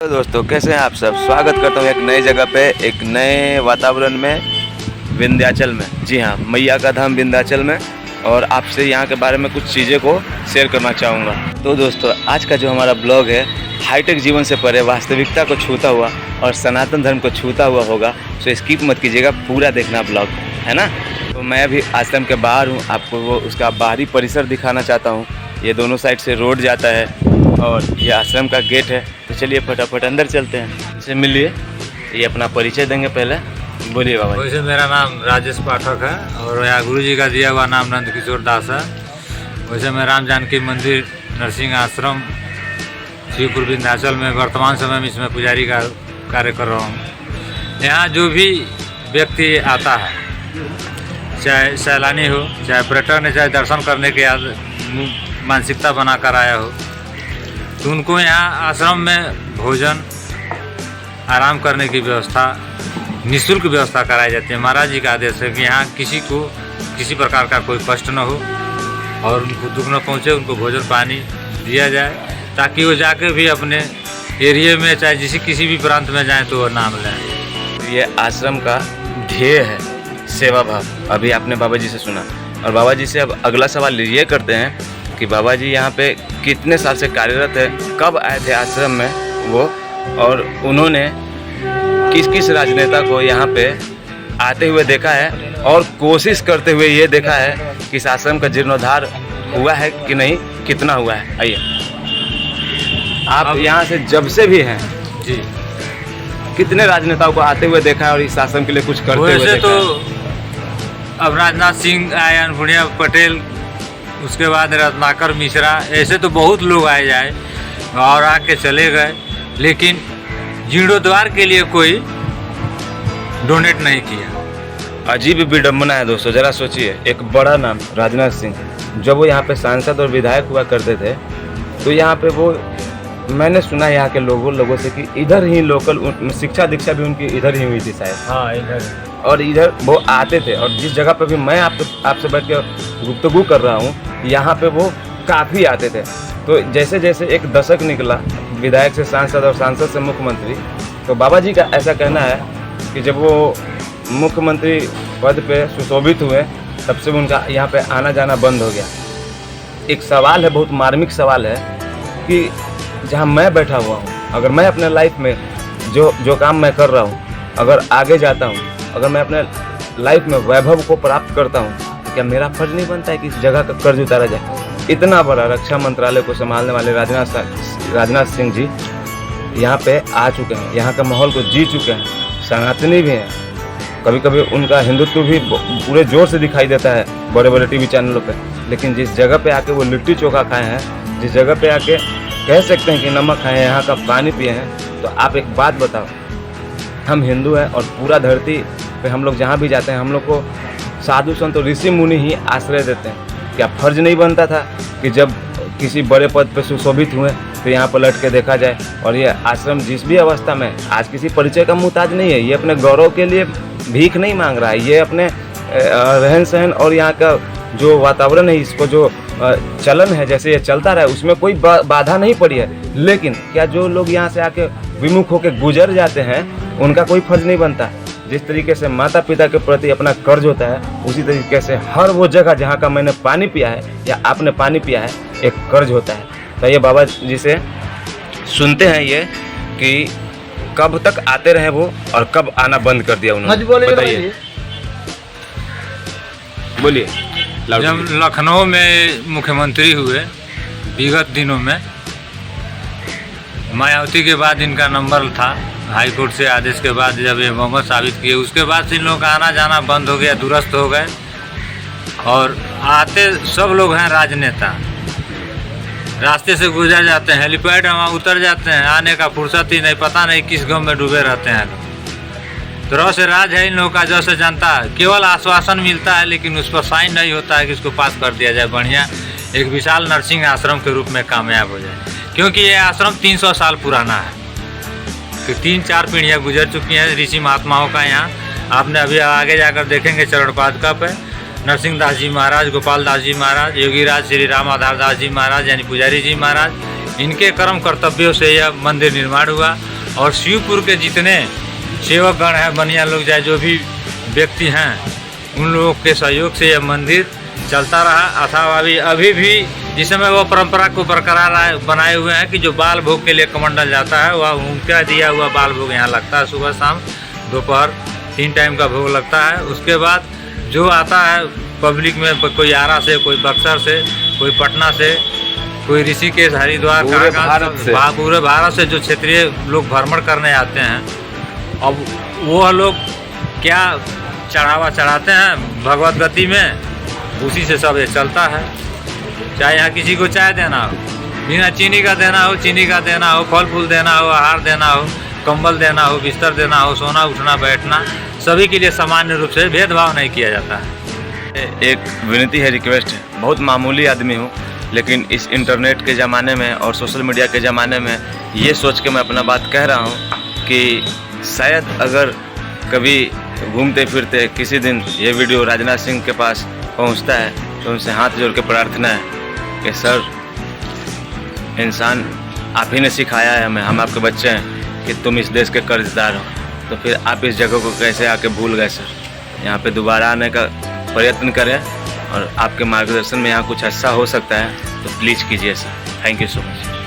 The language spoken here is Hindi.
तो दोस्तों कैसे हैं आप सब। स्वागत करता हूं एक नई जगह पे, एक नए वातावरण में, विंध्याचल में। जी हाँ, मैया का धाम विंध्याचल में। और आपसे यहाँ के बारे में कुछ चीज़ें को शेयर करना चाहूँगा। तो दोस्तों आज का जो हमारा ब्लॉग है, हाईटेक जीवन से परे वास्तविकता को छूता हुआ और सनातन धर्म को छूता हुआ होगा। तो स्किप मत कीजिएगा, पूरा देखना ब्लॉग, है ना। तो मैं अभी आश्रम के बाहर हूँ, आपको वो उसका बाहरी परिसर दिखाना चाहता हूँ। ये दोनों साइड से रोड जाता है और ये आश्रम का गेट है। तो चलिए फटाफट अंदर चलते हैं, इसे मिलिए, ये अपना परिचय देंगे पहले। बोलिए बाबा। वैसे मेरा नाम राजेश पाठक है और यहाँ गुरु जी का दिया हुआ नाम नंद किशोर दास है। वैसे मैं राम जानकी मंदिर नरसिंह आश्रम शिवपुर विंध्याचल में वर्तमान समय में इसमें पुजारी का कार्य कर रहा हूँ। यहाँ जो भी व्यक्ति आता है, चाहे सैलानी हो, चाहे पर्यटक ने, चाहे दर्शन करने के मानसिकता बनाकर आया हो, तो उनको यहाँ आश्रम में भोजन, आराम करने की व्यवस्था, निःशुल्क व्यवस्था कराई जाती है। महाराज जी का आदेश है कि यहाँ किसी को किसी प्रकार का कोई कष्ट न हो और उनको दुख न पहुँचे, उनको भोजन पानी दिया जाए, ताकि वो जाके भी अपने एरिया में, चाहे किसी भी प्रांत में जाएँ तो वो नाम लें। ये आश्रम का ध्येय है सेवा भाव। अभी आपने बाबा जी से सुना, और बाबा जी से अब अगला सवाल ये करते हैं कि बाबा जी यहाँ पे कितने साल से कार्यरत है, कब आए थे आश्रम में वो, और उन्होंने किस किस राजनेता को यहाँ पे आते हुए देखा है और कोशिश करते हुए ये देखा है कि इस आश्रम का जीर्णोद्धार हुआ है कि नहीं, कितना हुआ है। आइए, आप यहाँ से जब से भी हैं जी, कितने राजनेताओं को आते हुए देखा है और इस आश्रम के लिए कुछ करते हुए देखा तो है? अब राजनाथ सिंह आए, अनपुनिया पटेल, उसके बाद रत्नाकर मिश्रा, ऐसे तो बहुत लोग आए जाए और आके चले गए, लेकिन जीर्णोद्धार के लिए कोई डोनेट नहीं किया। अजीब विडम्बना है दोस्तों, जरा सोचिए। एक बड़ा नाम राजनाथ सिंह, जब वो यहाँ पे सांसद और विधायक हुआ करते थे, तो यहाँ पे वो, मैंने सुना यहाँ के लोगों से कि इधर ही लोकल शिक्षा दीक्षा भी उनकी इधर ही हुई थी शायद। हाँ, इधर, और इधर वो आते थे, और जिस जगह पे भी मैं आपसे बैठ के गुफ्तगू कर रहा हूँ, यहाँ पे वो काफ़ी आते थे। तो जैसे जैसे एक दशक निकला, विधायक से सांसद और सांसद से मुख्यमंत्री, तो बाबा जी का ऐसा कहना है कि जब वो मुख्यमंत्री पद पे सुशोभित हुए, तब से उनका यहाँ पे आना जाना बंद हो गया। एक सवाल है, बहुत मार्मिक सवाल है, कि जहाँ मैं बैठा हुआ हूँ, अगर मैं अपने लाइफ में जो काम मैं कर रहा हूँ, अगर आगे जाता हूँ, अगर मैं अपने लाइफ में वैभव को प्राप्त करता हूँ, तो क्या मेरा फर्ज नहीं बनता है कि इस जगह का कर्ज उतारा जाए? इतना बड़ा रक्षा मंत्रालय को संभालने वाले राजनाथ सिंह जी यहाँ पे आ चुके हैं, यहाँ का माहौल को जी चुके हैं, सनातनी भी हैं। कभी कभी उनका हिंदुत्व भी पूरे जोर से दिखाई देता है बड़े बड़े टीवी चैनलों पे, लेकिन जिस जगह पे आके वो लिट्टी चोखा खाए हैं, जिस जगह पे आके कह सकते हैं कि नमक खाए हैं, यहाँ का पानी पिए हैं, तो आप एक बात बताओ, हम हिंदू हैं और पूरा धरती पे हम लोग जहाँ भी जाते हैं, हम लोग को साधु संत और ऋषि मुनि ही आश्रय देते हैं। क्या फर्ज नहीं बनता था कि जब किसी बड़े पद पर सुशोभित हुए तो यहाँ पर लट के देखा जाए? और ये आश्रम जिस भी अवस्था में, आज किसी परिचय का मुहताज नहीं है, ये अपने गौरव के लिए भीख नहीं मांग रहा है, ये अपने रहन सहन और यहाँ का जो वातावरण है, इसको जो चलन है, जैसे ये चलता रहा है, उसमें कोई बाधा नहीं पड़ी है। लेकिन क्या जो लोग यहाँ से आके विमुख होकर गुजर जाते हैं, उनका कोई फर्ज नहीं बनता? जिस तरीके से माता पिता के प्रति अपना कर्ज होता है, उसी तरीके से हर वो जगह जहाँ का मैंने पानी पिया है या आपने पानी पिया है, एक कर्ज होता है। तो ये बाबा जी से सुनते हैं ये कि कब तक आते रहे वो और कब आना बंद कर दिया उन्होंने, बताइए। बोलिए। जब लखनऊ में मुख्यमंत्री हुए विगत दिनों में, मायावती के बाद इनका नंबर था, हाई कोर्ट से आदेश के बाद जब ये बहुमत साबित किए, उसके बाद से इन लोगों का आना जाना बंद हो गया, दुरुस्त हो गए। और आते सब लोग हैं राजनेता, रास्ते से गुजर जाते हैं, हेलीपैड वहाँ उतर जाते हैं, आने का फुर्सत ही नहीं, पता नहीं किस गम में डूबे रहते हैं। तो रौ से राज है इन लोगों का, जैसे जनता केवल आश्वासन मिलता है, लेकिन उस पर साइन नहीं होता है कि उसको पास कर दिया जाए, बढ़िया एक विशाल नरसिंह आश्रम के रूप में कामयाब हो जाए। क्योंकि ये आश्रम 300 साल पुराना है, तो 3-4 पीढ़ियाँ गुजर चुकी हैं ऋषि महात्माओं का। यहाँ आपने अभी आगे जाकर देखेंगे चरण पादुका पे नरसिंह दास जी महाराज, गोपाल दास जी महाराज, योगीराज श्री राम आधार दास जी महाराज यानी पुजारी जी महाराज, इनके कर्म कर्तव्यों से यह मंदिर निर्माण हुआ। और शिवपुर के जितने सेवकगण हैं, बनिया लोग चाहे जो भी व्यक्ति हैं, उन लोगों के सहयोग से यह मंदिर चलता रहा। अथवा अभी भी जिस समय वो परंपरा को बरकरार बनाए हुए हैं कि जो बाल भोग के लिए कमंडल जाता है वह उनका दिया हुआ बाल भोग यहाँ लगता है। सुबह शाम दोपहर 3 टाइम का भोग लगता है। उसके बाद जो आता है पब्लिक में, कोई आरा से, कोई बक्सर से, कोई पटना से, कोई ऋषिकेश, हरिद्वार, पूरे भारत से, पूरे भारत से जो क्षेत्रीय लोग भ्रमण करने आते हैं, अब वो लोग क्या चढ़ावा चढ़ाते हैं भगवत गति में, उसी से सब ये चलता है। चाहे यहाँ किसी को चाय देना हो, बिना चीनी का देना हो, चीनी का देना हो, फल फूल देना हो, आहार देना हो, कंबल देना हो, बिस्तर देना हो, सोना उठना बैठना, सभी के लिए सामान्य रूप से भेदभाव नहीं किया जाता है। एक विनती है, रिक्वेस्ट है। बहुत मामूली आदमी हूँ, लेकिन इस इंटरनेट के ज़माने में और सोशल मीडिया के ज़माने में ये सोच के मैं अपना बात कह रहा हूँ कि शायद अगर कभी घूमते फिरते किसी दिन ये वीडियो राजनाथ सिंह के पास पहुँचता है तो उनसे हाथ जोड़ के प्रार्थना है कि सर, इंसान आप ही ने सिखाया है हमें, हम आपके बच्चे हैं, कि तुम इस देश के कर्जदार हो, तो फिर आप इस जगह को कैसे आके भूल गए सर। यहाँ पे दोबारा आने का प्रयत्न करें और आपके मार्गदर्शन में यहाँ कुछ अच्छा हो सकता है तो प्लीज़ कीजिए sir. Thank you so much.